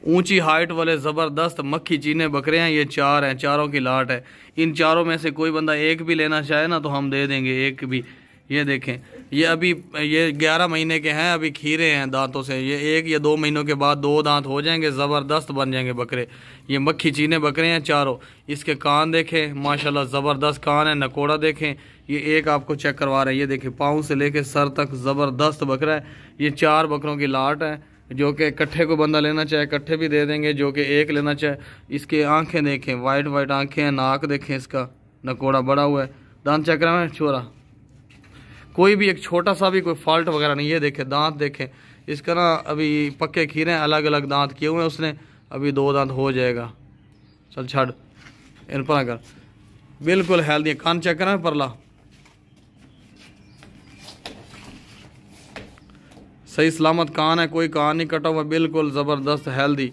ऊंची हाइट वाले ज़बरदस्त मक्खी चीने बकरे हैं। ये 4 हैं, चारों की लाट है। इन चारों में से कोई बंदा एक भी लेना चाहे ना तो हम दे देंगे एक भी। ये देखें, ये अभी ये 11 महीने के हैं, अभी खीरे हैं दांतों से। ये 1 या 2 महीनों के बाद 2 दांत हो जाएंगे, ज़बरदस्त बन जाएंगे बकरे। ये मक्खी चीने बकरे हैं चारों। इसके कान देखें, माशाल्लाह ज़बरदस्त कान है। नकोड़ा देखें, ये एक आपको चेक करवा रहे हैं। ये देखें, पाँव से लेके सर तक ज़बरदस्त बकरा है। ये 4 बकरों की लाट है, जो कि इकट्ठे को बंदा लेना चाहे इकट्ठे भी दे देंगे, जो कि एक लेना चाहे। इसके आंखें देखें, वाइट वाइट आंखें हैं। नाक देखें, इसका नकोड़ा बड़ा हुआ है। दांत चेक करा है छोरा, कोई भी एक छोटा सा भी कोई फॉल्ट वगैरह नहीं। ये देखें दांत देखें इसका ना, अभी पक्के खीरे हैं, अलग अलग दांत किए हुए हैं उसने। अभी 2 दांत हो जाएगा। चल छड़ इन पर कर, बिल्कुल हेल्दी। कान चेक करा है परला, सही सलामत कान है, कोई कान नहीं कटा हुआ, बिल्कुल ज़बरदस्त हेल्दी।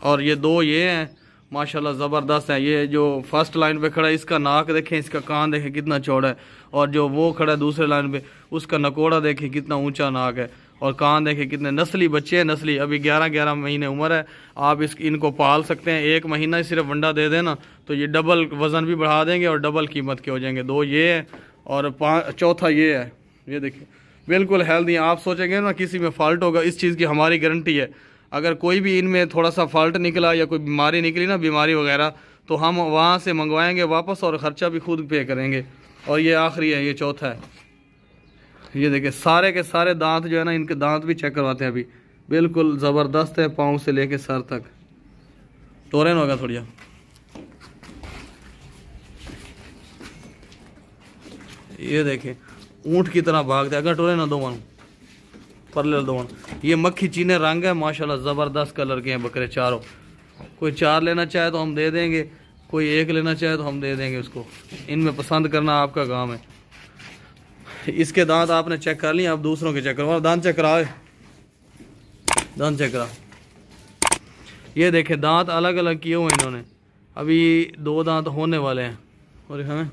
और ये 2 ये हैं माशाल्लाह ज़बरदस्त है। ये जो फर्स्ट लाइन पे खड़ा है, इसका नाक देखें, इसका कान देखें कितना चौड़ा है। और जो वो खड़ा है दूसरे लाइन पे, उसका नकोड़ा देखें कितना ऊंचा नाक है। और कान देखें कितने। नस्ली बच्चे हैं, नस्ली। अभी 11-11 महीने उम्र है। आप इनको पाल सकते हैं। 1 महीना ही सिर्फ अंडा दे देना तो ये डबल वज़न भी बढ़ा देंगे और डबल कीमत के हो जाएंगे। 2 ये है और चौथा ये है। ये देखिए बिल्कुल हेल्दी। आप सोचेंगे ना किसी में फॉल्ट होगा, इस चीज़ की हमारी गारंटी है। अगर कोई भी इनमें थोड़ा सा फॉल्ट निकला या कोई बीमारी निकली ना, बीमारी वगैरह, तो हम वहाँ से मंगवाएंगे वापस और ख़र्चा भी खुद पे करेंगे। और ये आखिरी है, ये चौथा है। ये देखिए सारे के सारे दांत जो है ना, इनके दांत भी चेक करवाते हैं अभी। बिल्कुल ज़बरदस्त है, पाँव से लेके सर तक। टोरेन होगा थोड़ी। ये देखें ऊँट की तरह भागते, अगर टोरे ना दो परले दो। ये मक्खी चीने रंग है माशाल्लाह, ज़बरदस्त कलर के हैं बकरे चारों। कोई 4 लेना चाहे तो हम दे देंगे, कोई 1 लेना चाहे तो हम दे देंगे उसको। इनमें पसंद करना आपका काम है। इसके दांत आपने चेक कर लिए, आप दूसरों के चेक करवा। दांत चेक कराओ, दांत चेक करा। ये देखें दांत अलग अलग किए हुए इन्होंने, अभी 2 दांत होने वाले हैं। और हमें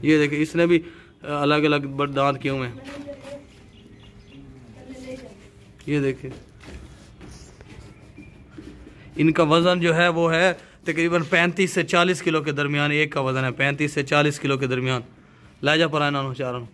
ये देखें इसने भी अलग अलग दांत किए हुए हैं। ये देखें इनका वज़न जो है वो है तकरीबन 35 से 40 किलो के दरमियान। एक का वज़न है 35 से 40 किलो के दरमियान। लाजा पर आना चारों।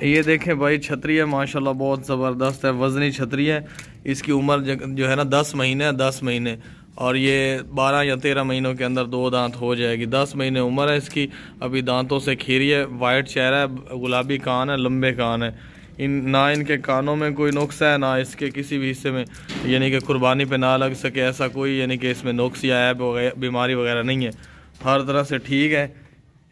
ये देखें भाई छतरी है माशाल्लाह, बहुत ज़बरदस्त है, वज़नी छतरी है। इसकी उम्र जो है ना 10 महीने है, 10 महीने। और ये 12 या 13 महीनों के अंदर 2 दांत हो जाएगी। 10 महीने उम्र है इसकी, अभी दांतों से खीरी है, वाइट चेहरा है, गुलाबी कान है, लंबे कान है। ना इनके कानों में कोई नुक्स है, ना इसके किसी भी हिस्से में यानी कि कुर्बानी पे ना लग सके ऐसा कोई यानी कि इसमें नुक्स या ऐब बीमारी वगैरह नहीं है, हर तरह से ठीक है।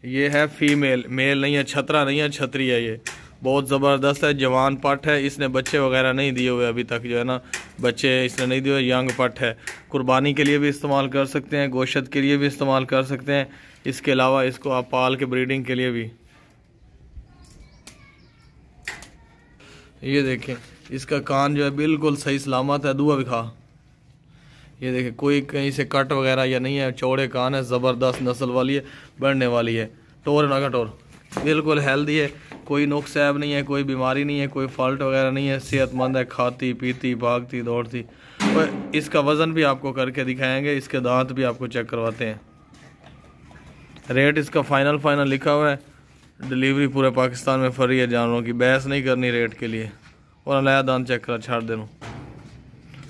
ये है फीमेल, मेल नहीं है, छतरा नहीं है, छतरी है। ये बहुत ज़बरदस्त है, जवान पट है। इसने बच्चे वगैरह नहीं दिए हुए अभी तक, जो है ना बच्चे इसने नहीं दिए हुए। यंग पट है, कुर्बानी के लिए भी इस्तेमाल कर सकते हैं, गोश्त के लिए भी इस्तेमाल कर सकते हैं। इसके अलावा इसको आप पाल के ब्रीडिंग के लिए भी। ये देखें इसका कान जो है बिल्कुल सही सलामत है। दुआ भी खा। ये देखें कोई कहीं से कट वगैरह या नहीं है, चौड़े कान है, ज़बरदस्त नस्ल वाली है, बढ़ने वाली है। टोर ना का टोर बिल्कुल हेल्दी है, कोई नुक्स ऐब नहीं है, कोई बीमारी नहीं है, कोई फॉल्ट वगैरह नहीं है, सेहतमंद है, खाती पीती भागती दौड़ती। और इसका वज़न भी आपको करके दिखाएंगे, इसके दांत भी आपको चेक करवाते हैं। रेट इसका फाइनल लिखा हुआ है। डिलीवरी पूरे पाकिस्तान में फ्री है जानवरों की, बहस नहीं करनी रेट के लिए। और नया दांत चेक करा छाड़ देना,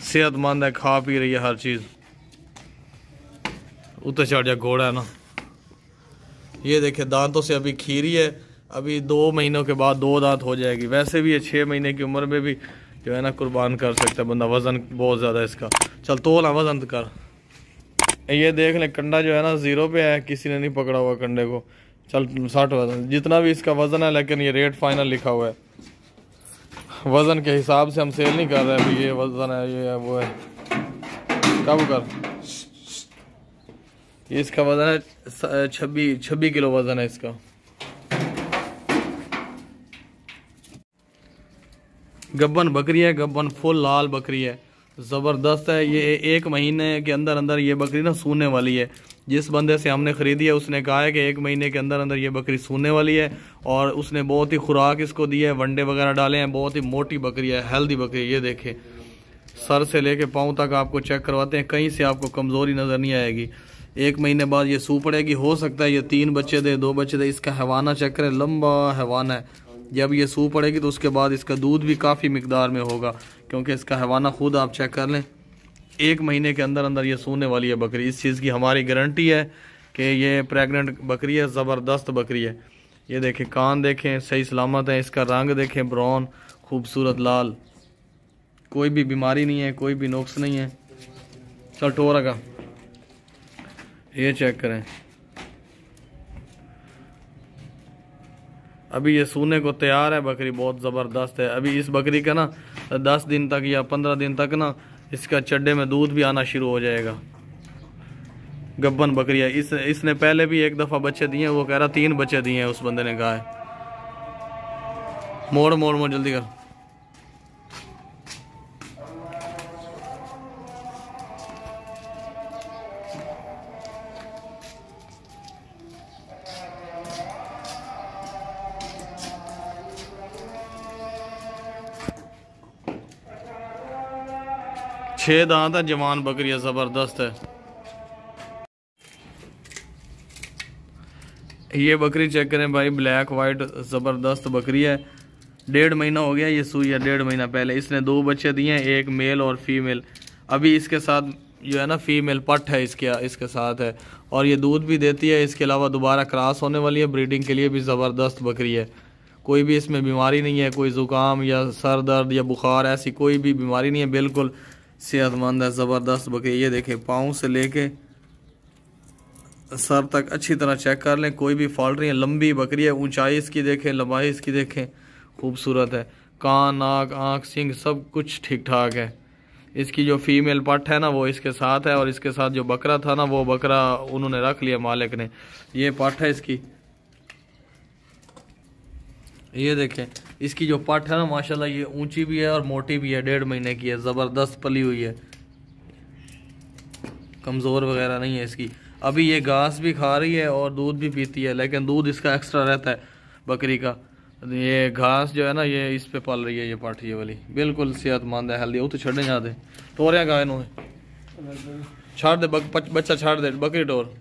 सेहतमंद है, खा पी रही है हर चीज़। उतर चढ़ जा घोड़ा है ना। ये देखे दांतों से अभी खीरी है, अभी 2 महीनों के बाद 2 दांत हो जाएगी। वैसे भी ये 6 महीने की उम्र में भी जो है ना कुर्बान कर सकता है बंदा। वज़न बहुत ज़्यादा है इसका। चल तो ना वज़न कर। ये देख ले कंडा जो है ना 0 पे है, किसी ने नहीं पकड़ा हुआ कंडे को। चल 60 वज़न जितना भी इसका वज़न है, लेकिन ये रेट फाइनल लिखा हुआ है। वज़न के हिसाब से हम सेल नहीं कर रहे अभी। ये वज़न है, ये है, वो है। कब कर ये इसका वज़न है 26 किलो वज़न है इसका। गब्बन बकरी है, गब्बन फुल लाल बकरी है, ज़बरदस्त है। ये 1 महीने के अंदर अंदर ये बकरी ना सूने वाली है। जिस बंदे से हमने ख़रीदी है उसने कहा है कि 1 महीने के अंदर अंदर ये बकरी सूने वाली है, और उसने बहुत ही खुराक इसको दी है, वंडे वगैरह डाले हैं, बहुत ही मोटी बकरी है, हेल्दी बकरी है। ये देखें, सर से लेके पाँव तक आपको चेक करवाते हैं, कहीं से आपको कमज़ोरी नज़र नहीं आएगी। 1 महीने बाद ये सू पड़ेगी, हो सकता है ये 3 बच्चे दे, 2 बच्चे दे। इसका हैवाना चेक करें, लंबा हैवाना है। जब ये सू पड़ेगी तो उसके बाद इसका दूध भी काफ़ी मिकदार में होगा, क्योंकि इसका हैवाना खुद आप चेक कर लें। 1 महीने के अंदर अंदर ये सूने वाली है बकरी। इस चीज़ की हमारी गारंटी है कि ये प्रेग्नेंट बकरी है, ज़बरदस्त बकरी है। ये देखें, कान देखें सही सलामत है, इसका रंग देखें ब्राउन खूबसूरत लाल, कोई भी बीमारी नहीं है, कोई भी नुक्स नहीं है। चल टोरा का ये चेक करें, अभी ये सूने को तैयार है बकरी, बहुत ज़बरदस्त है। अभी इस बकरी का ना 10 दिन तक या 15 दिन तक ना इसका चड्डे में दूध भी आना शुरू हो जाएगा। गब्बन बकरी है। इसने पहले भी 1 दफ़ा बच्चे दिए हैं, वो कह रहा 3 बच्चे दिए हैं, उस बंदे ने कहा है। मोड़ मोड़ मोड़ जल्दी कर। छह दांत है, जवान बकरी है, ज़बरदस्त है। ये बकरी चेक करें भाई, ब्लैक वाइट ज़बरदस्त बकरी है। 1.5 महीना हो गया ये सुई है, 1.5 महीना पहले इसने 2 बच्चे दिए हैं, एक मेल और फीमेल। अभी इसके साथ जो है ना फीमेल पट है इसके साथ है, और ये दूध भी देती है। इसके अलावा दोबारा क्रॉस होने वाली है, ब्रीडिंग के लिए भी ज़बरदस्त बकरी है। कोई भी इसमें बीमारी नहीं है, कोई ज़ुकाम या सर दर्द या बुखार ऐसी कोई भी बीमारी नहीं है, बिल्कुल सेहतमंद है, ज़बरदस्त बकरी। ये देखें, पाँव से लेके सर तक अच्छी तरह चेक कर लें, कोई भी फॉल्ट नहीं है। लंबी बकरी है, ऊंचाई इसकी देखें, लंबाई इसकी देखें, खूबसूरत है। कान नाक आँख सिंग सब कुछ ठीक ठाक है। इसकी जो फीमेल पट है ना वो इसके साथ है, और इसके साथ जो बकरा था ना वो बकरा उन्होंने रख लिया मालिक ने। ये पट है इसकी, ये देखें इसकी जो पट है ना माशाल्लाह ये ऊंची भी है और मोटी भी है, 1.5 महीने की है, ज़बरदस्त पली हुई है, कमज़ोर वगैरह नहीं है इसकी। अभी ये घास भी खा रही है और दूध भी पीती है, लेकिन दूध इसका एक्स्ट्रा रहता है बकरी का। ये घास जो है ना ये इस पे पल रही है, ये पाठी वाली बिल्कुल सेहतमंद है, हेल्दी। वो तो छड़ने जाते टोरिया गाय नो छाड़ दे, बच्चा छाड़ दे, बकरी टोर।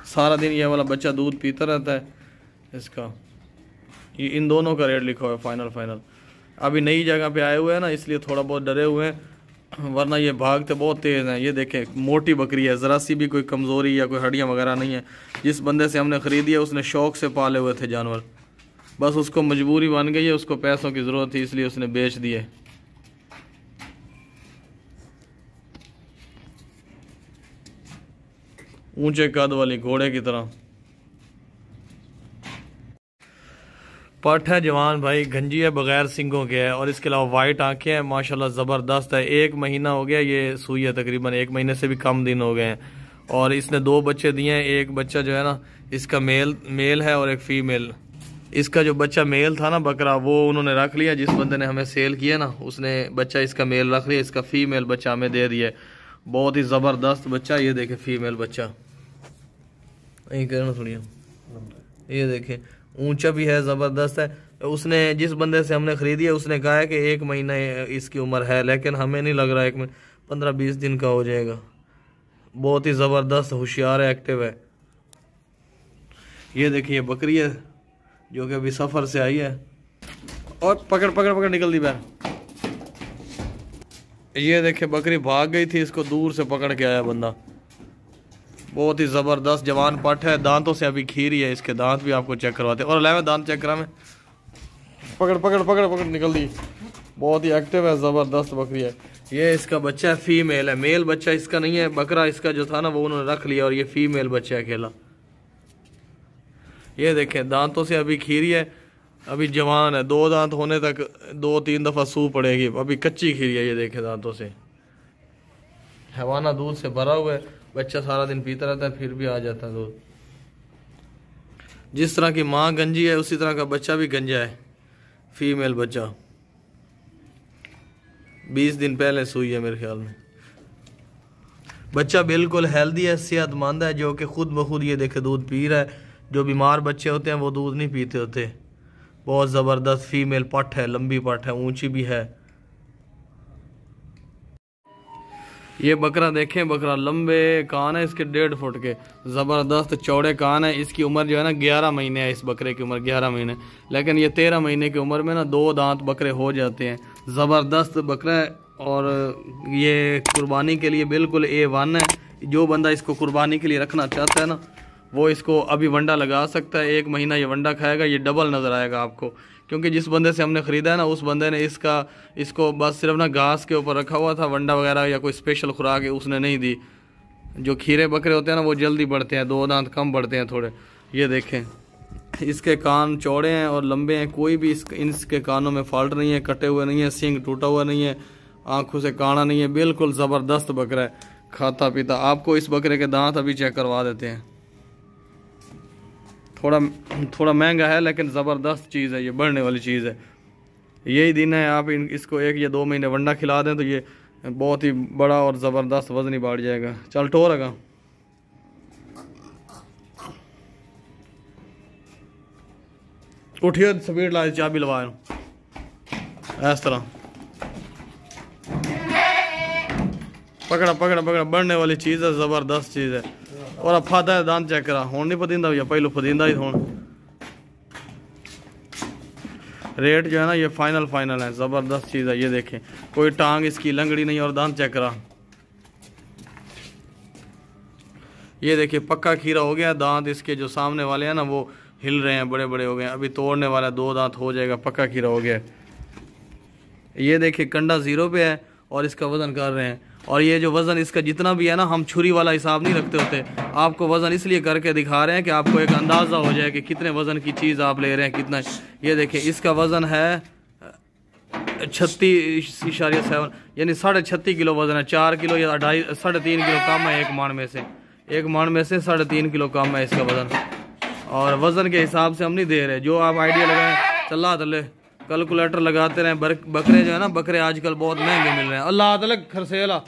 सारा दिन ये वाला बच्चा दूध पीता रहता है इसका। ये इन दोनों का रेट लिखा हुआ है फाइनल। अभी नई जगह पे आए हुए हैं ना, इसलिए थोड़ा बहुत डरे हुए हैं, वरना ये भागते बहुत तेज़ हैं। ये देखें, मोटी बकरी है, ज़रा सी भी कोई कमज़ोरी या कोई हड्डियाँ वगैरह नहीं है। जिस बंदे से हमने ख़रीदी है उसने शौक़ से पाले हुए थे जानवर, बस उसको मजबूरी बन गई है, उसको पैसों की ज़रूरत थी इसलिए उसने बेच दिए। ऊंचे कद वाली घोड़े की तरह पट है, जवान भाई, गंजी है, बगैर सिंगों के है, और इसके अलावा वाइट आंखें हैं, माशाल्लाह ज़बरदस्त है। 1 महीना हो गया ये सुई है, तकरीबन 1 महीने से भी कम दिन हो गए हैं, और इसने 2 बच्चे दिए हैं। एक बच्चा जो है ना इसका मेल है और एक फीमेल। इसका जो बच्चा मेल था ना बकरा, वो उन्होंने रख लिया, जिस बंदे ने हमें सेल किया ना उसने बच्चा इसका मेल रख लिया, इसका फीमेल बच्चा हमें दे दिया। बहुत ही ज़बरदस्त बच्चा। ये देखे फीमेल बच्चा, यही करना थोड़ी, ये देखे ऊंचा भी है, ज़बरदस्त है। उसने जिस बंदे से हमने ख़रीदी है उसने कहा है कि 1 महीना इसकी उम्र है, लेकिन हमें नहीं लग रहा 1 महीना, 15-20 दिन का हो जाएगा। बहुत ही ज़बरदस्त होशियार है, एक्टिव है। ये देखिए बकरी है जो कि अभी सफ़र से आई है, और पकड़ निकल दी बैर। ये देखिए बकरी भाग गई थी, इसको दूर से पकड़ के आया बंदा। बहुत ही ज़बरदस्त जवान पट है, दांतों से अभी खीरी है, इसके दांत भी आपको चेक करवाते हैं। और लाए दांत चेक करा में, पकड़ निकल दी। बहुत ही एक्टिव है, ज़बरदस्त बकरी है। ये इसका बच्चा है, फीमेल है, मेल बच्चा इसका नहीं है। बकरा इसका जो था ना वो उन्होंने रख लिया, और ये फीमेल बच्चा है अकेला। ये देखें दांतों से अभी खीरी है, अभी जवान है, 2 दांत होने तक 2-3 दफ़ा सू पड़ेगी, अभी कच्ची खीरी है। ये देखें दांतों से, हैवाना दूध से भरा हुआ है, बच्चा सारा दिन पीता रहता है फिर भी आ जाता है दूध। जिस तरह की माँ गंजी है उसी तरह का बच्चा भी गंजा है, फीमेल बच्चा। 20 दिन पहले सुई है मेरे ख्याल में। बच्चा बिल्कुल हेल्दी है, सेहतमंद है, जो कि खुद ब खुद ये देखे दूध पी रहा है। जो बीमार बच्चे होते हैं वो दूध नहीं पीते होते। बहुत ज़बरदस्त फीमेल पट है, लंबी पट है, ऊंची भी है। ये बकरा देखें, बकरा लंबे कान है इसके 1.5 फुट के, ज़बरदस्त चौड़े कान है। इसकी उम्र जो है ना 11 महीने है। इस बकरे की उम्र 11 महीने, लेकिन ये 13 महीने की उम्र में ना 2 दांत बकरे हो जाते हैं। ज़बरदस्त बकरा है और ये कुर्बानी के लिए बिल्कुल A1 है। जो बंदा इसको कुर्बानी के लिए रखना चाहता है ना, वो इसको अभी वंडा लगा सकता है। 1 महीना ये वंडा खाएगा, ये डबल नज़र आएगा आपको। क्योंकि जिस बंदे से हमने ख़रीदा है ना, उस बंदे ने इसको बस सिर्फ ना घास के ऊपर रखा हुआ था, वंडा वगैरह या कोई स्पेशल खुराक उसने नहीं दी। जो खीरे बकरे होते हैं ना वो जल्दी बढ़ते हैं, 2 दांत कम बढ़ते हैं थोड़े। ये देखें, इसके कान चौड़े हैं और लंबे हैं, कोई भी इसके कानों में फॉल्ट नहीं है, कटे हुए नहीं है, सींग टूटा हुआ नहीं है, आँखों से काना नहीं है, बिल्कुल ज़बरदस्त बकरा है, खाता पीता। आपको इस बकरे के दांत अभी चेक करवा देते हैं। थोड़ा महंगा है लेकिन ज़बरदस्त चीज़ है, ये बढ़ने वाली चीज़ है। यही दिन है, आप इसको 1 या 2 महीने वंडा खिला दें तो ये बहुत ही बड़ा और ज़बरदस्त वजनी बढ़ जाएगा। चल टो रगा, उठियो, स्पीड ला, चाबी लवा इस तरह, पकड़ा पकड़ा पकड़ा, बढ़ने वाली चीज़ है, ज़बरदस्त चीज़ है। और अब फादा है, दांत चेक करा, हुण नहीं पतींदा या पहलू पतींदा ही। हुण रेट जो है ना ये फाइनल है, ज़बरदस्त चीज़ है। ये देखें, कोई टांग इसकी लंगड़ी नहीं, और दांत चेक करा। ये देखिए पक्का खीरा हो गया। दांत इसके जो सामने वाले हैं ना वो हिल रहे हैं, बड़े बड़े हो गए हैं, अभी तोड़ने वाला 2 दांत हो जाएगा, पक्का खीरा हो गया। ये देखिए कंडा 0 पे है और इसका वज़न कर रहे हैं। और ये जो वज़न इसका जितना भी है ना, हम छुरी वाला हिसाब नहीं रखते होते, आपको वज़न इसलिए करके दिखा रहे हैं कि आपको एक अंदाज़ा हो जाए कि कितने वज़न की चीज़ आप ले रहे हैं, कितना। ये देखिए इसका वज़न है 36.7, यानी 36.5 किलो वज़न है। 4 किलो या 3.5 किलो कम है एक माण में से 3.5 किलो कम है इसका वज़न। और वज़न के हिसाब से हम नहीं दे रहे, जो आप आइडिया लगाएं, चला तले कैलकुलेटर लगाते रहें। बकरे जो है ना, बकरे आजकल बहुत महंगे मिल रहे हैं। अल्लाह तलक खरसेला।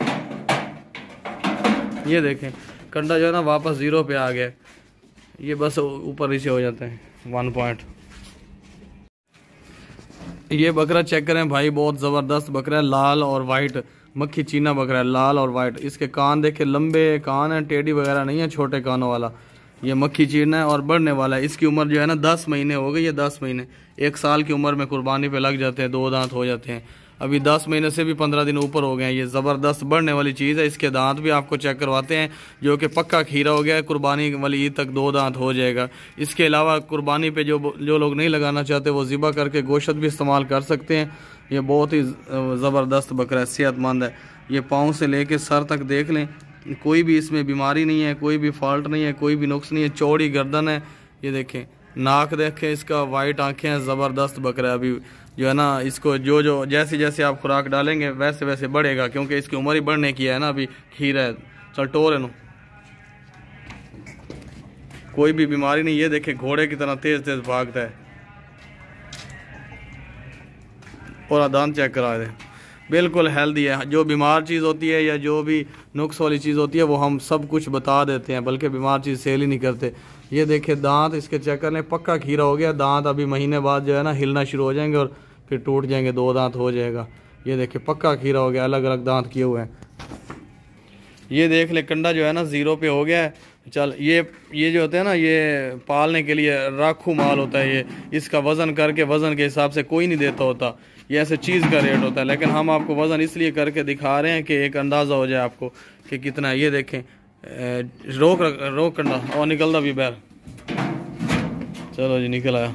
ये देखें कंडा जो है ना वापस 0 पे आ गया। ये बस ऊपर नीचे हो जाते हैं 1 पॉइंट। ये बकरा चेक करें भाई, बहुत ज़बरदस्त बकरा है, लाल और वाइट मक्खी चीना बकरा है, लाल और वाइट। इसके कान देखे, लंबे कान है, टेढ़ी वगैरह नहीं है, छोटे कानों वाला। ये मक्खी चीना है और बढ़ने वाला है। इसकी उम्र जो है ना 10 महीने हो गई है। 10 महीने, 1 साल की उम्र में कुर्बानी पे लग जाते हैं, 2 दांत हो जाते हैं। अभी 10 महीने से भी 15 दिन ऊपर हो गए हैं। ये ज़बरदस्त बढ़ने वाली चीज़ है। इसके दांत भी आपको चेक करवाते हैं, जो कि पक्का खीरा हो गया है। कुर्बानी वाली ईद तक 2 दांत हो जाएगा। इसके अलावा कुर्बानी पे जो लोग नहीं लगाना चाहते वो ज़िबा करके गोश्त भी इस्तेमाल कर सकते हैं। ये बहुत ही ज़बरदस्त बकरा है, सेहतमंद है। ये पाँव से लेके सर तक देख लें, कोई भी इसमें बीमारी नहीं है, कोई भी फॉल्ट नहीं है, कोई भी नुक्स नहीं है। चौड़ी गर्दन है, ये देखें नाक देखें, इसका वाइट आंखें हैं, ज़बरदस्त बकरा है। अभी जो है ना इसको जो जैसे जैसे आप खुराक डालेंगे वैसे वैसे बढ़ेगा, क्योंकि इसकी उम्र ही बढ़ने की है ना, अभी खीरा है। चल टोर है, कोई भी बीमारी नहीं। ये देखें घोड़े की तरह तेज तेज भागता है। और दांत चेक करा दे, बिल्कुल हेल्दी है। जो बीमार चीज़ होती है या जो भी नुक्स वाली चीज़ होती है वो हम सब कुछ बता देते हैं, बल्कि बीमार चीज़ सेल ही नहीं करते। ये देखे दांत इसके चेक कर लें, पक्का खीरा हो गया। दांत अभी महीने बाद जो है ना हिलना शुरू हो जाएंगे और फिर टूट जाएंगे, 2 दांत हो जाएगा। ये देखे पक्का खीरा हो गया, अलग अलग दांत किए हुए हैं। ये देख ले कंडा जो है ना 0 पे हो गया है। चल ये जो होते हैं ना, ये पालने के लिए राखू माल होता है। ये इसका वज़न करके वज़न के हिसाब से कोई नहीं देता होता, ये ऐसे चीज़ का रेट होता है। लेकिन हम आपको वज़न इसलिए करके दिखा रहे हैं कि एक अंदाज़ा हो जाए आपको कि कितना है। ये देखें रोक कंडा और निकलता भी बैर। चलो जी निकल आया।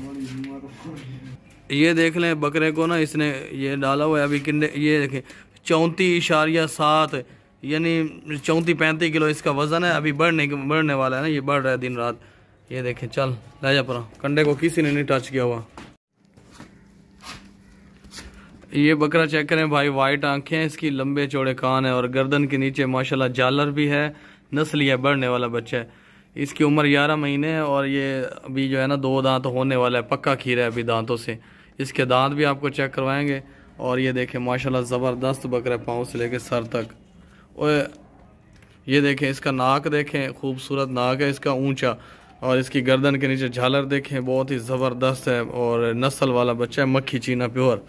ये देख लें बकरे को ना इसने ये डाला हुआ है अभी किन्ने, ये देखें 34.7 यानी 34-35 किलो इसका वज़न है। अभी बढ़ने वाला है ना, ये बढ़ रहा है दिन रात। ये देखें चल ले जा पर, कंडे को किसी ने नहीं टच किया हुआ। ये बकरा चेक करें भाई, वाइट आंखें हैं इसकी, लंबे चौड़े कान है और गर्दन के नीचे माशाल्लाह झालर भी है। नस्ली है, बढ़ने वाला बच्चा है। इसकी उम्र 11 महीने है और ये अभी जो है ना 2 दांत होने वाला है, पक्का खीरा है अभी दांतों से। इसके दांत भी आपको चेक करवाएंगे। और ये देखें माशाल्लाह ज़बरदस्त बकरा, पाँव से लेके सर तक। और ये देखें इसका नाक देखें, खूबसूरत नाक है इसका, ऊंचा, और इसकी गर्दन के नीचे झालर देखें, बहुत ही ज़बरदस्त है। और नस्ल वाला बच्चा है, मक्खी चीना प्योर।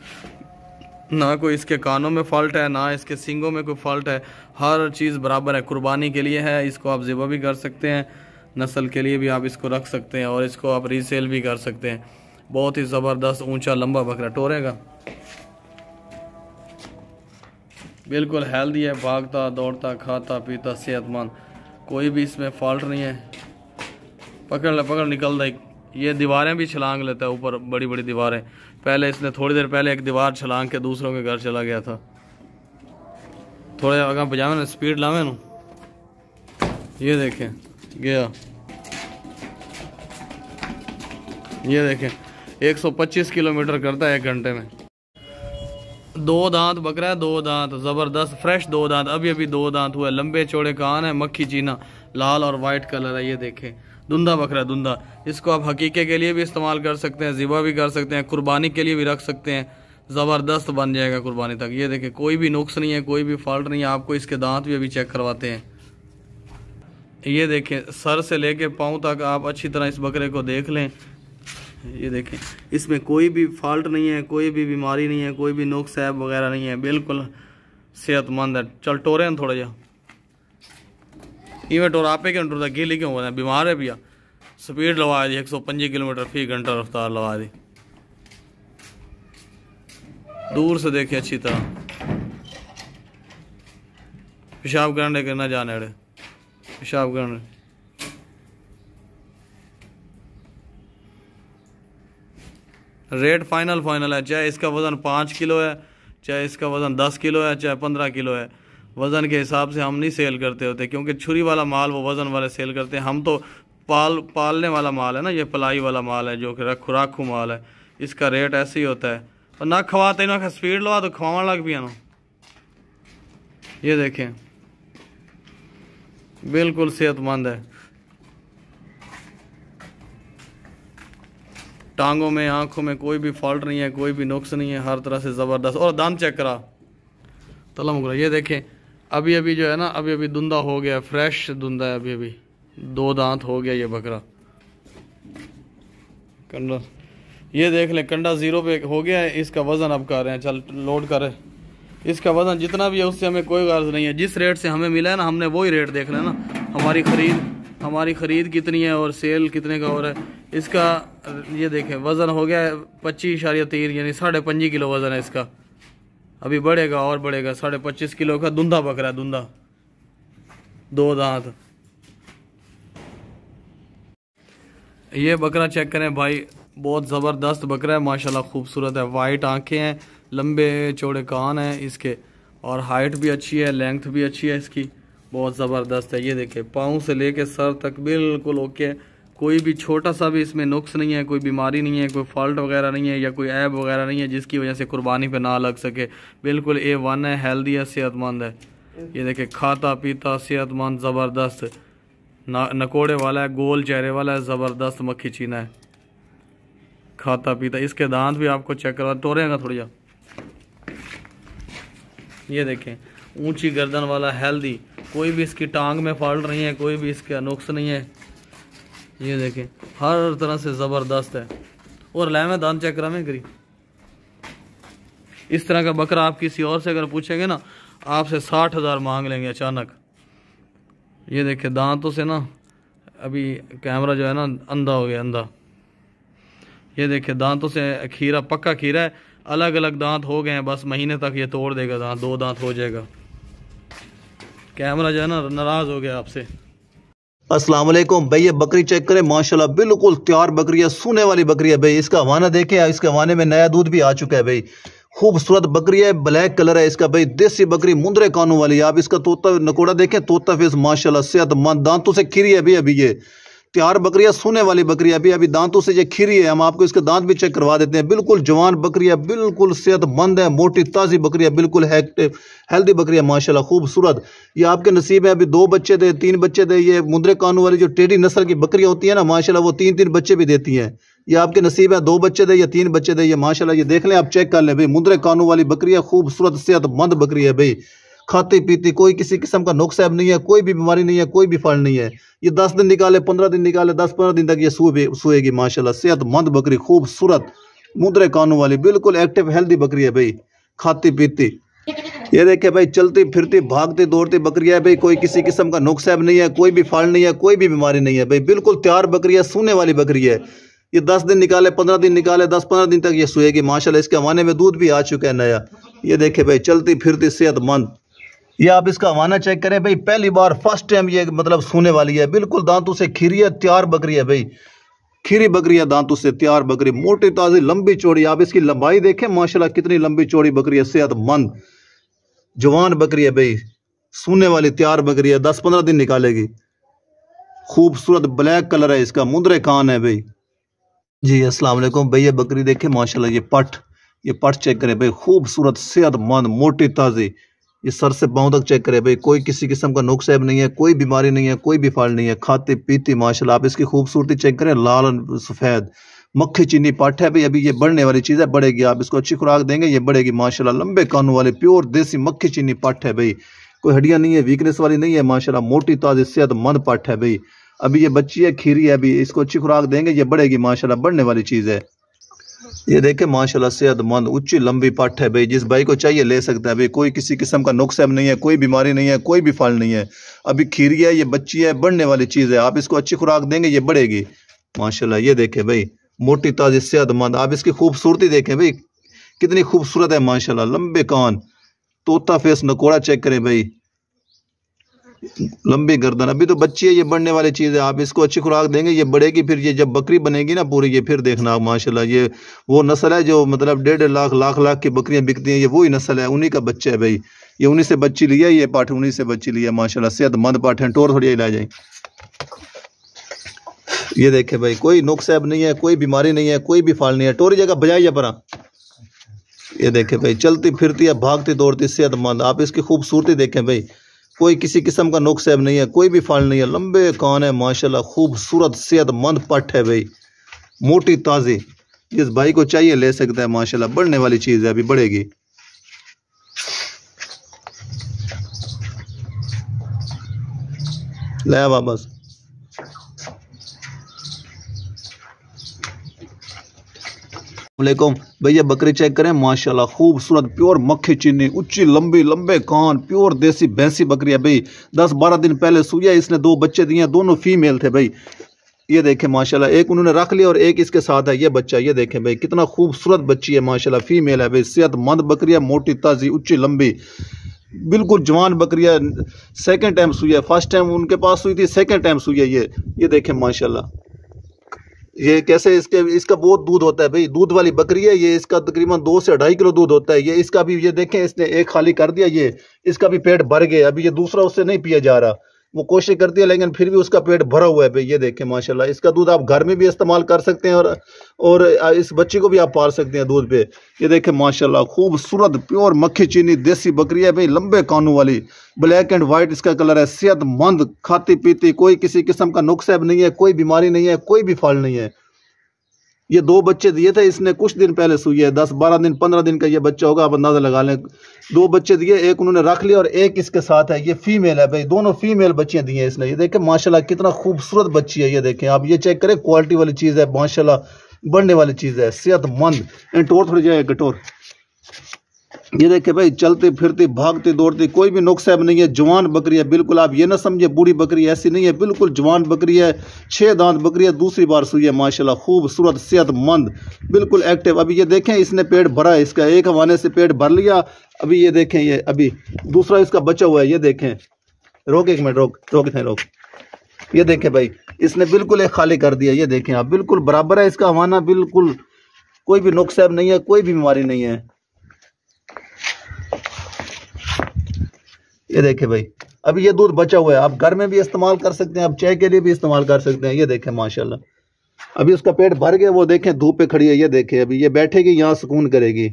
ना कोई इसके कानों में फ़ॉल्ट है, ना इसके सींगों में कोई फ़ॉल्ट है, हर चीज़ बराबर है। कुर्बानी के लिए है, इसको आप ज़िबा भी कर सकते हैं, नस्ल के लिए भी आप इसको रख सकते हैं, और इसको आप रीसेल भी कर सकते हैं। बहुत ही ज़बरदस्त ऊंचा लंबा बकरा टोरेगा, बिल्कुल हेल्दी है, भागता दौड़ता खाता पीता सेहतमंद, कोई भी इसमें फॉल्ट नहीं है। पकड़ निकल रही। ये दीवारें भी छलांग लेता है, ऊपर बड़ी बड़ी दीवारें। पहले इसने थोड़ी देर पहले एक दीवार छलांग के दूसरों के घर चला गया था। थोड़े अगर बजावे ना स्पीड लावे ना, ये देखें गया, ये देखें 125 किलोमीटर करता है 1 घंटे में। 2 दांत बकरा है, 2 दांत ज़बरदस्त फ्रेश 2 दांत, अभी अभी 2 दांत हुए। लंबे चौड़े कान है, मक्खी चीना, लाल और वाइट कलर है। ये देखें धुंधा बकरा है, धुंधा। इसको आप हकीके के लिए भी इस्तेमाल कर सकते हैं, ज़िबा भी कर सकते हैं, कुर्बानी के लिए भी रख सकते हैं, ज़बरदस्त बन जाएगा कुर्बानी तक। ये देखें कोई भी नुक्स नहीं है, कोई भी फॉल्ट नहीं है। आपको इसके दांत भी अभी चेक करवाते हैं। ये देखें सर से लेके पाँव तक आप अच्छी तरह इस बकरे को देख लें। ये देखें इसमें कोई भी फॉल्ट नहीं है, कोई भी बीमारी नहीं है, कोई भी नुक्स ऐब वगैरह नहीं है, बिल्कुल सेहतमंद है। चल टोरे हैं थोड़ा जा इवें टोर आपे क्यों टोरता, गीली क्यों हो रहा है, बीमार है भैया। स्पीड लगा दी 125 किलोमीटर फी घंटा रफ्तार लगा दी। दूर से देखे अच्छी तरह, पेशाब करने के ना जाने अड़े, पेशाब करने। रेट फाइनल है, चाहे इसका वज़न 5 किलो है, चाहे इसका वज़न 10 किलो है, चाहे 15 किलो है। वज़न के हिसाब से हम नहीं सेल करते होते, क्योंकि छुरी वाला माल वो वज़न वाले सेल करते हैं। हम तो पालने वाला माल है ना, ये पलाई वाला माल है, जो कि खुराकू माल है। इसका रेट ऐसे ही होता है। और ना खवाते ना स्पीड लगा तो खवाना लग पिया ना। ये देखें बिल्कुल सेहतमंद है, टांगों में आंखों में कोई भी फॉल्ट नहीं है, कोई भी नुक्स नहीं है, हर तरह से ज़बरदस्त। और दांत चेक करा तलम करा। ये देखें अभी अभी जो है ना, अभी अभी धुंधा हो गया, फ्रेश धुंधा है, अभी अभी 2 दांत हो गया ये बकरा। कंडा ये देख लें, कंडा 0 पे हो गया है। इसका वज़न अब कर रहे हैं, चल लोड करे। इसका वज़न जितना भी है उससे हमें कोई गर्ज नहीं है, जिस रेट से हमें मिला है ना, हमने वही रेट देख लेना। हमारी ख़रीद कितनी है और सेल कितने का हो रहा है। इसका ये देखें वज़न हो गया है 25.3 यानी 25.5 किलो वज़न है इसका। अभी बढ़ेगा और बढ़ेगा, 25.5 किलो का धुंधा बकरा है, धुंधा 2 दांत। ये बकरा चेक करें भाई, बहुत ज़बरदस्त बकरा है माशाल्लाह, खूबसूरत है। वाइट आंखें हैं, लंबे चौड़े कान हैं इसके, और हाइट भी अच्छी है, लेंथ भी अच्छी है इसकी, बहुत ज़बरदस्त है। ये देखें पाँव से लेके सर तक बिल्कुल ओके, कोई भी छोटा सा भी इसमें नुक्स नहीं है, कोई बीमारी नहीं है, कोई फॉल्ट वगैरह नहीं है, या कोई ऐब वगैरह नहीं है जिसकी वजह से कुर्बानी पे ना लग सके। बिल्कुल A1 है, हेल्दी है, सेहतमंद है। ये देखें खाता पीता सेहतमंद ज़बरदस्त, नकोड़े वाला है, गोल चेहरे वाला है, ज़बरदस्त मक्खी चीना है, खाता पीता। इसके दांत भी आपको चेक करवा, तोड़ेगा थोड़ी जा। ये देखें ऊंची गर्दन वाला, हेल्दी, कोई भी इसकी टांग में फॉल्ट नहीं है, कोई भी इसका नुक्स नहीं है। ये देखें हर तरह से ज़बरदस्त है। और लाए दांत चेक करा मैं करी। इस तरह का बकरा आप किसी और से अगर पूछेंगे ना, आपसे 60,000 मांग लेंगे अचानक। ये देखें दांतों से ना, अभी कैमरा जो है ना अंधा हो गया, अंधा। ये देखें दांतों से खीरा, पक्का खीरा है, अलग अलग दांत हो गए हैं, बस महीने तक ये तोड़ देगा दांत, 2 दांत हो जाएगा। कैमरा जो है ना नाराज़ हो गया आपसे। अस्सलाम वालेकुम भाई, ये बकरी चेक करें माशाल्लाह, बिल्कुल तैयार बकरी है, सूने वाली बकरी है भाई। इसका हवाना देखें, इसके हवाने में नया दूध भी आ चुका है भाई। खूबसूरत बकरी है, ब्लैक कलर है इसका भाई, देसी बकरी, मुंदरे कानों वाली। आप इसका तोता नकोड़ा देखें, तोता फेस माशाल्लाह, सेहतमंद, दांतों से खीरी है अभी ये तैयार बकरी है, सोने वाली बकरी है, अभी दांतों से ये खीरी है। हम आपको इसके दांत भी चेक करवा देते हैं। बिल्कुल जवान बकरी है, बिल्कुल सेहतमंद है, मोटी ताज़ी बकरी है, बिल्कुल हेल्दी बकरी है माशाल्लाह, खूबसूरत। ये आपके नसीब है, अभी 2 बच्चे थे, 3 बच्चे थे। ये मुंदरे कानों वाली जो टेढ़ी नस्ल की बकरियां होती है ना माशाल्लाह, वो 3-3 बच्चे भी देती हैं। ये आपके नसीब है, 2 बच्चे थे या 3 बच्चे थे, ये माशाल्लाह। ये देख लें, आप चेक कर लें भाई, मुंदरे कानों वाली बकरी है, खूबसूरत सेहतमंद बकरी है भाई। खाती पीती, कोई किसी किस्म का नुक्स ऐब नहीं है, कोई भी बीमारी नहीं है, कोई भी फल नहीं है। ये 10 दिन निकाले, 15 दिन निकाले, 10-15 दिन तक ये सोएगी माशाल्लाह। सेहतमंद बकरी, खूबसूरत मुद्रे कानों वाली, बिल्कुल एक्टिव हेल्दी बकरी है भाई, खाती पीती। ये देखे भाई, चलती फिरती भागती दौड़ती बकरी है भाई, कोई किसी किस्म का नुक्स ऐब नहीं है, कोई भी फल नहीं है, कोई भी बीमारी नहीं है भाई, बिल्कुल तैयार बकरी है, सूने वाली बकरी है। ये 10 दिन निकाले, 15 दिन निकाले, 10-15 दिन तक ये सोएगी माशाल्लाह। इसके हवाने में दूध भी आ चुका है नया। ये देखे भाई, चलती फिरती सेहतमंद। ये आप इसका हवाना चेक करें भाई, पहली बार फर्स्ट टाइम ये मतलब सोने वाली है, बिल्कुल दांतों से खीरी है, तैयार बकरी है भाई, खीरी बकरी है, दांतों से तैयार बकरी, मोटी ताजी लंबी चौड़ी। आप इसकी लंबाई देखें माशाल्लाह, कितनी लंबी चौड़ी बकरी है, सेहतमंद जवान बकरी है भाई, सोने वाली तैयार बकरी है, 10-15 दिन निकालेगी। खूबसूरत ब्लैक कलर है इसका, मुंदरे कान है भाई जी। अस्सलाम वालेकुम भाई, ये बकरी देखे माशाल्लाह, ये पट चेक करें भाई, खूबसूरत सेहतमंद मोटी ताजी। ये सर से पांव तक चेक करें भाई, कोई किसी किस्म का नुक्स ऐब नहीं है, कोई बीमारी नहीं है, कोई भी फल नहीं है, खाती पीती माशाल्लाह। आप इसकी खूबसूरती चेक करें, लाल और सफ़ेद मक्खी चीनी पट है भाई। अभी ये बढ़ने वाली चीज़ है, बढ़ेगी। आप इसको अच्छी खुराक देंगे ये बढ़ेगी माशाल्लाह। लंबे कानों वाले प्योर देसी मक्खी चीनी पट है भाई, कोई हड्डियाँ नहीं है, वीकनेस वाली नहीं है माशाल्लाह, मोटी ताजी सेहतमंद पट है भाई। अभी ये बच्ची है, खीरी है, अभी इसको अच्छी खुराक देंगे ये बढ़ेगी माशाल्लाह, बढ़ने वाली चीज़ है। ये देखे माशाल्लाह, सेहतमंद ऊंची लंबी पट है भाई, जिस भाई को चाहिए ले सकता है भाई, कोई किसी किस्म का नुक्स ऐब नहीं है, कोई बीमारी नहीं है, कोई भी फल नहीं है। अभी खीरी है, ये बच्ची है, बढ़ने वाली चीज़ है। आप इसको अच्छी खुराक देंगे ये बढ़ेगी माशाल्लाह। ये देखे भाई, मोटी ताजी सेहतमंद। आप इसकी खूबसूरती देखें भाई, कितनी खूबसूरत है माशाल्लाह, लंबे कान, तोता फेस, नकोड़ा चेक करें भाई, लंबी गर्दन। अभी तो बच्ची है, ये बढ़ने वाली चीज़ है। आप इसको अच्छी खुराक देंगे ये बढ़ेगी, फिर ये जब बकरी बनेगी ना पूरी, ये फिर देखना माशाल्लाह। ये वो नस्ल है जो मतलब 1.5 लाख की बकरियां बिकती हैं, ये वही नस्ल है, उन्हीं का बच्चा है भाई। ये उन्हीं से बच्ची लिया, ये पाठ उन्हीं से बच्ची लिया माशाल्लाह। सेहतमंद पाठ है, टोर थोड़ी ला जाए। ये देखे भाई, कोई नुक्स ऐब नहीं है, कोई बीमारी नहीं है, कोई भी फल नहीं है। टोरी जगह बजाइए परा। ये देखे भाई, चलती फिरती है, भागती दौड़ती सेहतमंद। आप इसकी खूबसूरती देखें भाई, कोई किसी किस्म का नुक्स ऐब नहीं है, कोई भी फल नहीं है, लंबे कान है माशाल्लाह, खूबसूरत सेहतमंद पट है भाई, मोटी ताजी। जिस भाई को चाहिए ले सकता है माशाल्लाह, बढ़ने वाली चीज़ है, अभी बढ़ेगी। ले वापस। वालेकुम भैया, बकरी चेक करें माशाल्लाह, खूबसूरत प्योर मक्खी चीनी, ऊंची लंबी, लंबे कान, प्योर देसी भैंसी बकरी है भाई। 10-12 दिन पहले सुइया, इसने 2 बच्चे दिए, दोनों फीमेल थे भाई। ये देखें माशाल्लाह, एक उन्होंने रख लिया और एक इसके साथ है ये बच्चा। ये देखें भाई, कितना खूबसूरत बच्ची है माशाल्लाह, फीमेल है भाई, सेहतमंद बकरी है, मोटी ताजी, ऊंची लंबी, बिल्कुल जवान बकरी है। सेकेंड टाइम सुई है, फर्स्ट टाइम उनके पास सुई थी, सेकेंड टाइम सुई है ये देखें माशाल्लाह। ये कैसे इसका बहुत दूध होता है भाई, दूध वाली बकरी है ये। इसका तकरीबन 2 से 2.5 किलो दूध होता है। ये इसका भी ये देखें, इसने एक खाली कर दिया, ये इसका भी पेट भर गया। अभी ये दूसरा उससे नहीं पिया जा रहा, वो कोशिश करती है लेकिन फिर भी उसका पेट भरा हुआ है भाई। ये देखें माशाल्लाह, इसका दूध आप घर में भी इस्तेमाल कर सकते हैं और इस बच्ची को भी आप पाल सकते हैं दूध पे। ये देखें माशाल्लाह, खूबसूरत प्योर मक्खी चीनी देसी बकरी है भाई, लंबे कानों वाली, ब्लैक एंड वाइट इसका कलर है, सेहतमंद, खाती पीती, कोई किसी किस्म का नुक्स ऐब नहीं है, कोई बीमारी नहीं है, कोई भी फल नहीं है। ये 2 बच्चे दिए थे इसने, कुछ दिन पहले सुई है, 10-12 दिन 15 दिन का ये बच्चा होगा, आप अंदाजा लगा लें। 2 बच्चे दिए, एक उन्होंने रख लिया और एक इसके साथ है। ये फीमेल है भाई, दोनों फीमेल बच्चियां दी हैं इसने। ये देखें माशाल्लाह, कितना खूबसूरत बच्ची है। ये देखें आप, ये चेक करें, क्वालिटी वाली चीज़ है माशाल्लाह, बढ़ने वाली चीज़ है, सेहतमंद। टोर थोड़ी जाए कटोर। ये देखे भाई, चलती फिरती भागती दौड़ती, कोई भी नुक्स ऐब नहीं है, जवान बकरी है बिल्कुल। आप ये ना समझे बूढ़ी बकरी, ऐसी नहीं है, बिल्कुल जवान बकरी है, 6 दांत बकरी है, दूसरी बार सुई है माशाल्लाह, खूबसूरत सेहतमंद, बिल्कुल एक्टिव। अभी ये देखें, इसने पेट भरा है इसका, एक हवाने से पेट भर लिया। अभी ये देखें, ये अभी दूसरा इसका बचा हुआ है। ये देखें, रोक एक मिनट, रोक। ये देखें भाई, इसने बिल्कुल एक खाली कर दिया। ये देखें आप, बिल्कुल बराबर है इसका हवाना, बिल्कुल कोई भी नुक्स ऐब नहीं है, कोई भी बीमारी नहीं है। ये देखें भाई, अभी ये दूध बचा हुआ है, आप घर में भी इस्तेमाल कर सकते हैं, आप चाय के लिए भी इस्तेमाल कर सकते हैं। ये देखें माशाल्लाह, अभी उसका पेट भर गया, वो देखें धूप पे खड़ी है। ये देखें, अभी ये बैठेगी, यहाँ सुकून करेगी।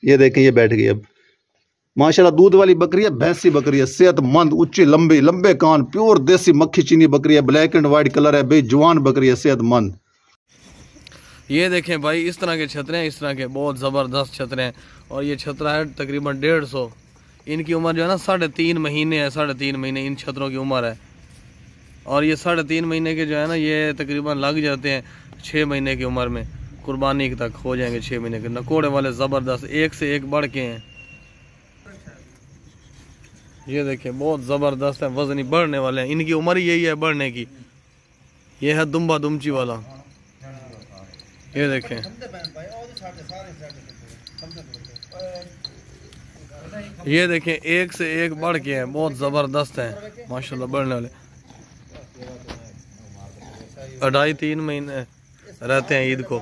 ये देखें, ये बैठ गई अब माशाल्लाह। दूध वाली बकरी है, भैंसी बकरी है, सेहतमंद, ऊंची लंबी, लंबे कान, प्योर देसी मक्खी चीनी बकरी है, ब्लैक एंड वाइट कलर है भाई, जवान बकरी है, सेहतमंद। ये देखें भाई, इस तरह के छतरे हैं, इस तरह के बहुत ज़बरदस्त छतरे हैं। और ये छतरा है तकरीबन 150। इनकी उम्र जो है ना 3.5 महीने है, 3.5 महीने इन छतरों की उम्र है। और ये 3.5 महीने के जो है ना ये तकरीबन लग जाते हैं 6 महीने की उम्र में, कुर्बानी तक हो जाएंगे 6 महीने के। नकोड़े वाले ज़बरदस्त, एक से एक बढ़ के हैं। ये देखें बहुत ज़बरदस्त है, वजनी बढ़ने वाले हैं, इनकी उम्र यही है बढ़ने की। ये है दुम्बा दुमची वाला, ये देखें। ये देखें एक से एक बढ़ के हैं, बहुत ज़बरदस्त है माशाल्लाह बढ़ने वाले। 2.5-3 महीने रहते हैं ईद को,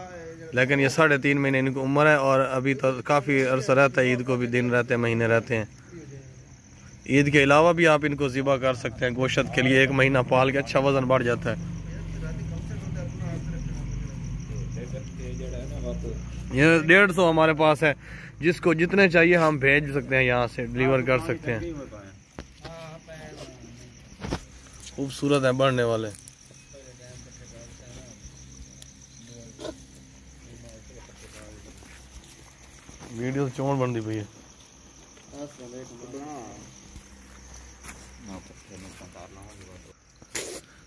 लेकिन ये 3.5 महीने इनकी उम्र है और अभी तो काफ़ी अरसा रहता है। ईद को भी दिन रहते हैं, महीने रहते हैं। ईद के अलावा भी आप इनको ज़िबा कर सकते हैं गोश्त के लिए, 1 महीना पाल के अच्छा वज़न बढ़ जाता है। ये 150 हमारे पास है, जिसको जितने चाहिए हम भेज सकते हैं, यहाँ से डिलीवर कर सकते हैं। खूबसूरत है बढ़ने वाले। वीडियो चौड़ बनती पई है।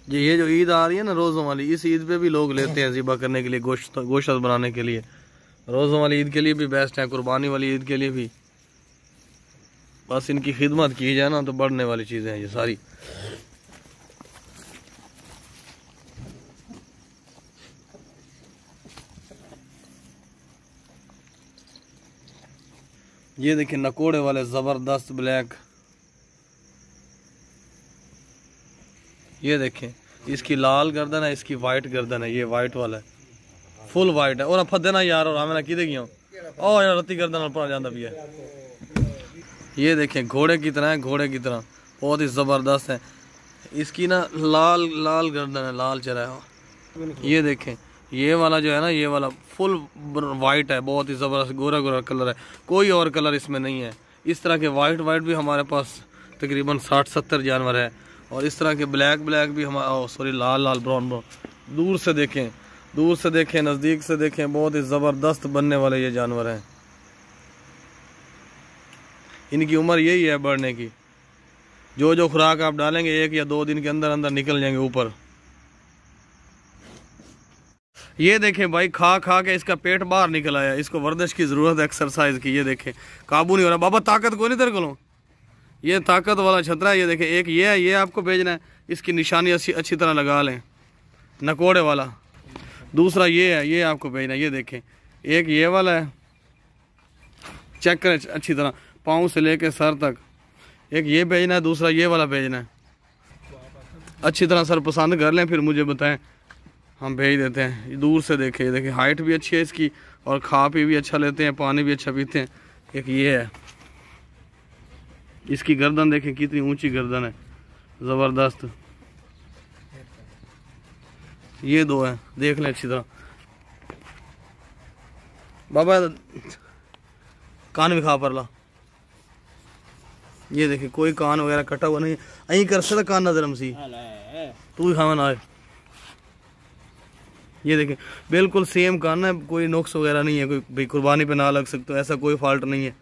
ये जो ईद आ रही है ना रोज़ों वाली, इस ईद पे भी लोग लेते हैं ज़िबा करने के लिए, गोश्त बनाने के लिए। रोज़ों वाली ईद के लिए भी बेस्ट है, कुर्बानी वाली ईद के लिए भी। बस इनकी खिदमत की जाए ना तो बढ़ने वाली चीज़ें हैं ये सारी। ये देखिए नकोड़े वाले ज़बरदस्त ब्लैक, ये देखें इसकी लाल गर्दन है, इसकी वाइट गर्दन है। ये वाइट वाला है, फुल वाइट है। और फते ना यार, और हमें की देखिए ओ यार रत्ती गर्दन पर जाता भी है। ये देखें घोड़े की तरह है, घोड़े की तरह बहुत ही ज़बरदस्त है। इसकी ना लाल लाल गर्दन है, लाल चेहरा है। ये देखें ये वाला जो है ना, ये वाला फुल वाइट है, बहुत ही ज़बरदस्त गोरा गोरा कलर है, कोई और कलर इसमें नहीं है। इस तरह के वाइट वाइट भी हमारे पास तकरीबन 60-70 जानवर है। और इस तरह के ब्लैक ब्लैक भी हमारा, सॉरी लाल लाल ब्राउन ब्राउन। दूर से देखें, दूर से देखें, नज़दीक से देखें, बहुत ही ज़बरदस्त बनने वाले ये जानवर हैं। इनकी उम्र यही है बढ़ने की। जो जो खुराक आप डालेंगे 1 या 2 दिन के अंदर अंदर निकल जाएंगे ऊपर। ये देखें भाई खा खा के इसका पेट बाहर निकल आया, इसको वर्जिश की ज़रूरत है, एक्सरसाइज की। ये देखें काबू नहीं हो रहा। बाबा ताकत को नहीं तेरे को, ये ताकत वाला छतरा है। ये देखें एक ये है, ये आपको भेजना है, इसकी निशानी अच्छी तरह लगा लें, नकोड़े वाला। दूसरा ये है, ये आपको भेजना है। ये देखें एक ये वाला है, चेक करें अच्छी तरह पाँव से लेके सर तक। एक ये भेजना है, दूसरा ये वाला भेजना है। अच्छी तरह सर पसंद कर लें, फिर मुझे बताएं, हम भेज देते हैं। दूर से देखें, ये देखें हाइट भी अच्छी है इसकी, और खा पी भी अच्छा लेते हैं, पानी भी अच्छा पीते हैं। एक ये है, इसकी गर्दन देखें कितनी ऊंची गर्दन है, ज़बरदस्त। ये 2 है, देख लें अच्छी तरह। बाबा कान भी खा परला। ये देखें कोई कान वगैरह कटा हुआ नहीं, अं कर सकता कान नजर हमसी तू ही खावा ना। ये देखें बिल्कुल सेम कान है, कोई नुक्स वगैरह नहीं है, कोई भाई कुर्बानी पे ना लग सकता, ऐसा कोई फॉल्ट नहीं है।